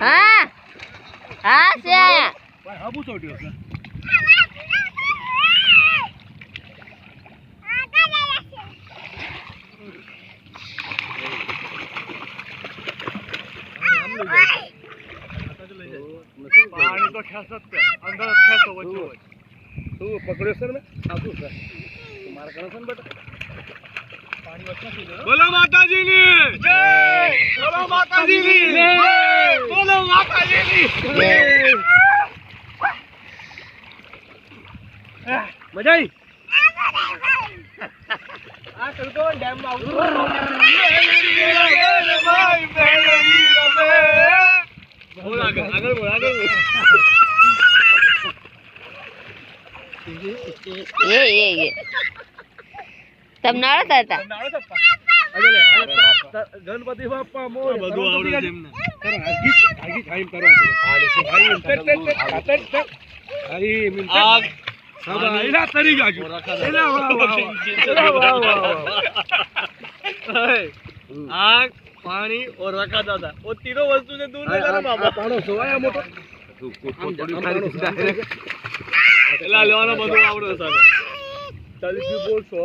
હા હા છે ભાઈ હાબુ ચોટ્યો છે પાણી તો ખેસ જ છે અંદર ખેસો વચ્ચે હોય તું પકડ્યો છે ને સાચું છે મારે કરો છે ને બેટા પાણી વચ્ચે બોલો માતાજીની જય બોલો માતાજીની જય બોલો માતાજીની જય મજા આવી આ કલકો ડેમ માં બોલ આગળ બોલ એ તમ નાળો થતા ગણપતિ બાપા મોર બધું આવડે છે એમને આગી ખાઈમ કરો એલા તરી ગાજો એલા વાહ पानी और रखा था वो तीनों वस्तु से दूर नहीं जाना बाबा पानो सोया मोटो एला लेવાનો બધું આવડે સાહેબ કલકી બોલ છો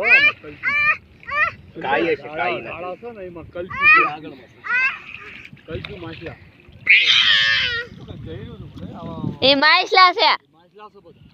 કાઈ છે કાઈ આળા છે ને એમાં કલકી છે આગળ માં કલકી માછલા એ માછલા છે બધું